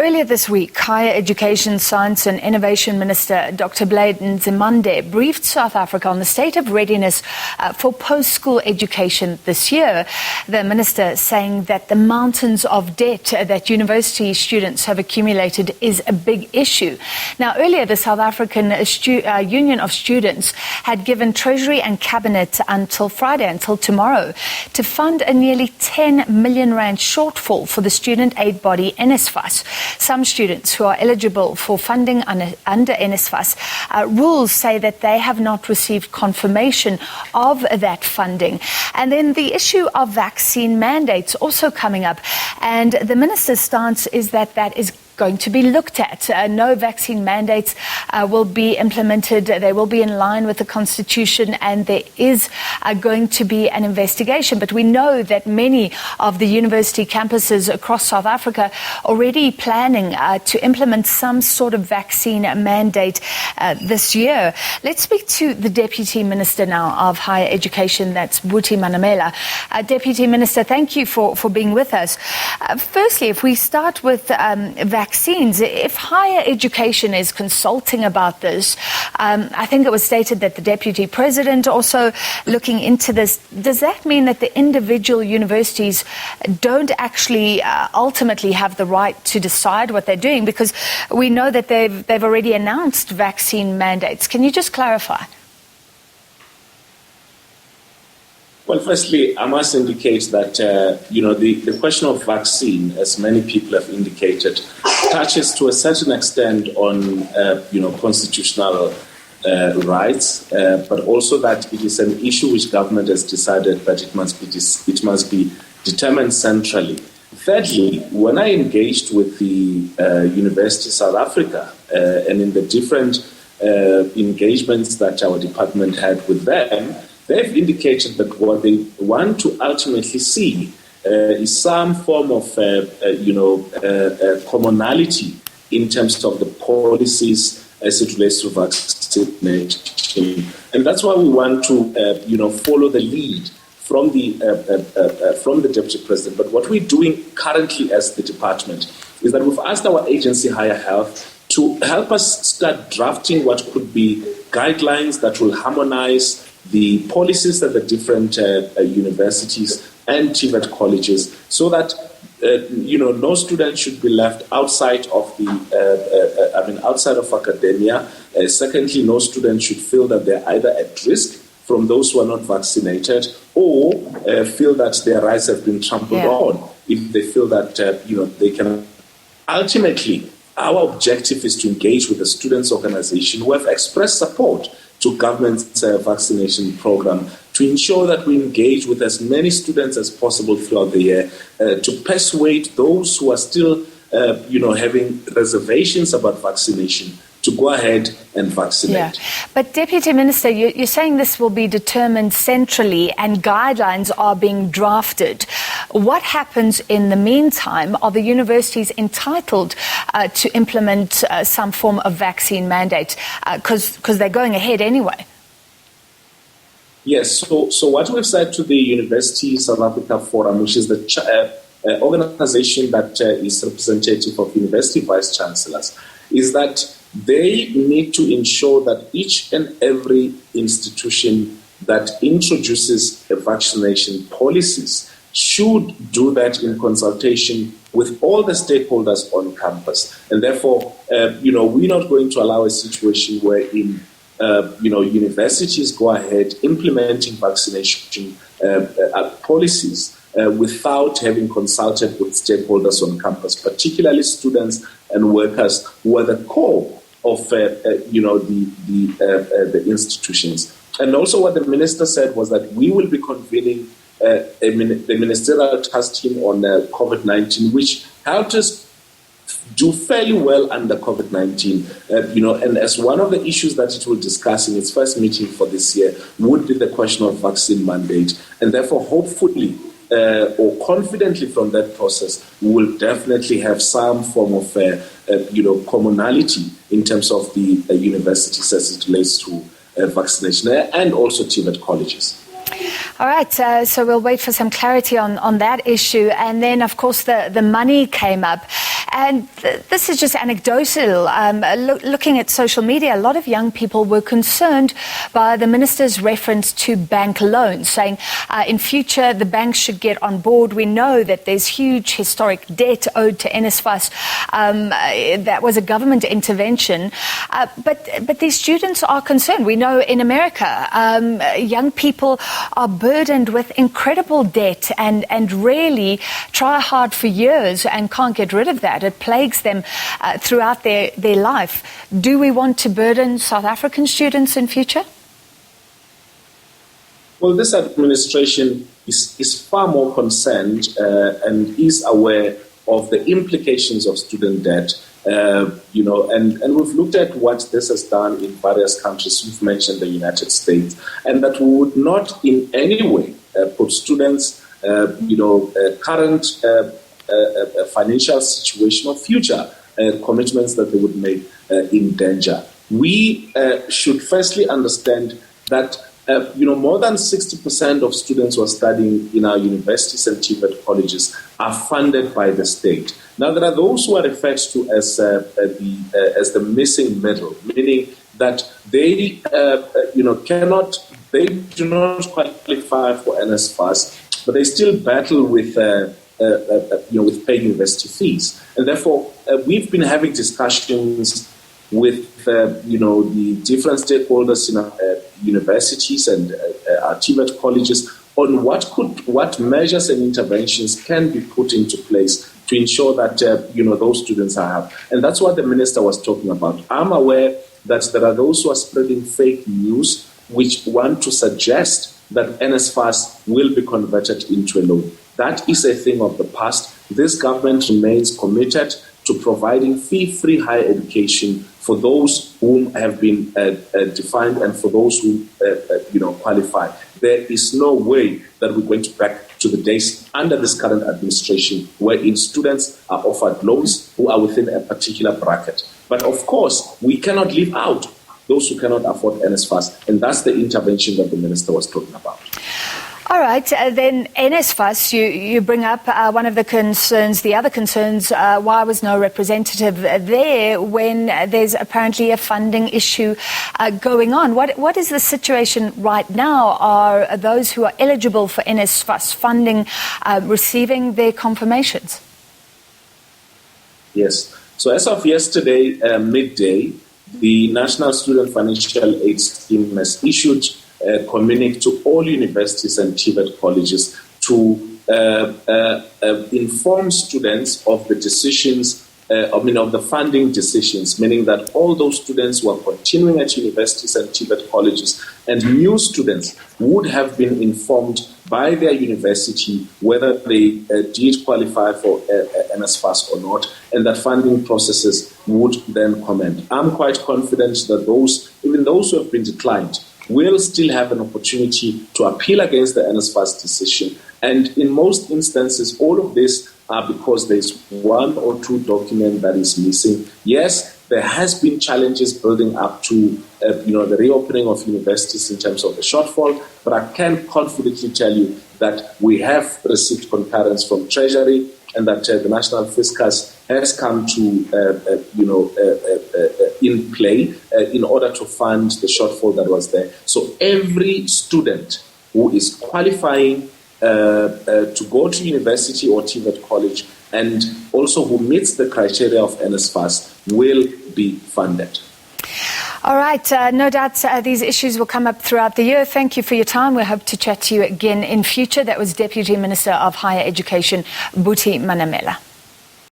Earlier this week, Higher Education, Science and Innovation Minister Dr. Blade Nzimande briefed South Africa on the state of readiness for post-school education this year. The minister saying that the mountains of debt that university students have accumulated is a big issue. Now, earlier, the South African Union of Students had given Treasury and Cabinet until Friday, until tomorrow, to fund a nearly 10 million rand shortfall for the student aid body NSFAS. Some students who are eligible for funding under NSFAS rules say that they have not received confirmation of that funding. And then the issue of vaccine mandates also coming up. And the minister's stance is that that is going to be looked at. No vaccine mandates will be implemented. They will be in line with the Constitution, and there is going to be an investigation. But we know that many of the university campuses across South Africa already planning to implement some sort of vaccine mandate this year. Let's speak to the Deputy Minister now of Higher Education, that's Buti Manamela. Deputy Minister, thank you for being with us. Firstly, if we start with vaccines, if higher education is consulting about this, I think it was stated that the Deputy President also looking into this. Does that mean that the individual universities don't actually ultimately have the right to decide what they're doing? Because we know that they've already announced vaccine mandates. Can you just clarify? Well, firstly, I must indicate that, the question of vaccine, as many people have indicated, touches to a certain extent on, constitutional rights, but also that it is an issue which government has decided that it must be determined centrally. Thirdly, when I engaged with the University of South Africa and in the different engagements that our department had with them, they've indicated that what they want to ultimately see is some form of, commonality in terms of the policies as it relates to vaccination. And that's why we want to, follow the lead from the Deputy President. But what we're doing currently as the department is that we've asked our agency, Higher Health, to help us start drafting what could be guidelines that will harmonize the policies at the different universities and TVET colleges, so that no student should be left outside of outside of academia. Secondly, no student should feel that they're either at risk from those who are not vaccinated, or feel that their rights have been trampled on if they feel that they can. Ultimately, our objective is to engage with the students' organization who have expressed support to government's vaccination program, to ensure that we engage with as many students as possible throughout the year, to persuade those who are still, having reservations about vaccination to go ahead and vaccinate. Yeah. But Deputy Minister, you're saying this will be determined centrally and guidelines are being drafted. What happens in the meantime? Are the universities entitled to implement some form of vaccine mandate? Because they're going ahead anyway. Yes, so what we've said to the University South Africa Forum, which is the organization that is representative of university vice-chancellors, is that they need to ensure that each and every institution that introduces a vaccination policies should do that in consultation with all the stakeholders on campus. And therefore, we're not going to allow a situation wherein, universities go ahead implementing vaccination policies without having consulted with stakeholders on campus, particularly students and workers who are the core of the institutions. And also what the minister said was that we will be convening the ministerial task team on COVID-19, which helped us do fairly well under COVID-19. And as one of the issues that it will discuss in its first meeting for this year would be the question of vaccine mandate. And therefore, hopefully, or confidently from that process, we will definitely have some form of, commonality in terms of the universities as it relates to vaccination and also TVET colleges. All right, so we'll wait for some clarity on that issue. And then, of course, the money came up. And this is just anecdotal. Looking at social media, a lot of young people were concerned by the minister's reference to bank loans, saying in future the banks should get on board. We know that there's huge historic debt owed to NSFAS. That was a government intervention. But these students are concerned. We know in America, young people are burdened with incredible debt and really try hard for years and can't get rid of that. It plagues them throughout their life. Do we want to burden South African students in future? Well, this administration is far more concerned and is aware of the implications of student debt. And we've looked at what this has done in various countries. You've mentioned the United States, and that we would not in any way put students, current financial situation or future commitments that they would make in danger. We should firstly understand that more than 60% of students who are studying in our universities and TVET colleges are funded by the state. Now, there are those who are referred to as the missing middle, meaning that they do not qualify for NSFAS, but they still battle with paying university fees, and therefore we've been having discussions with the different stakeholders in our universities and our TVET colleges on what measures and interventions can be put into place to ensure that those students are helped. And that's what the minister was talking about. I'm aware that there are those who are spreading fake news which want to suggest that NSFAS will be converted into a loan. That is a thing of the past. This government remains committed to providing fee-free higher education for those whom have been defined and for those who qualify. There is no way that we're going to back to the days under this current administration wherein students are offered loans who are within a particular bracket. But of course, we cannot leave out those who cannot afford NSFAS, and that's the intervention that the minister was talking about. All right, then NSFAS, you bring up one of the concerns, the other concerns, why was no representative there when there's apparently a funding issue going on? What is the situation right now? Are those who are eligible for NSFAS funding receiving their confirmations? Yes. So as of yesterday, midday, the National Student Financial Aid Scheme has issued a communique to all universities and TVET colleges to inform students of the decisions, of the funding decisions, meaning that all those students who are continuing at universities and TVET colleges and new students would have been informed by their university whether they did qualify for NSFAS or not, and that funding processes would then commence. I'm quite confident that even those who have been declined, will still have an opportunity to appeal against the NSFAS decision. And in most instances, all of this are because there's one or two documents that is missing. Yes, there has been challenges building up to the reopening of universities in terms of the shortfall, but I can confidently tell you that we have received concurrence from Treasury and that the National Fiscus has come to, in play in order to fund the shortfall that was there. So every student who is qualifying to go to university or TVET college and also who meets the criteria of NSFAS will be funded. All right, no doubt these issues will come up throughout the year. Thank you for your time. We hope to chat to you again in future. That was Deputy Minister of Higher Education, Buti Manamela.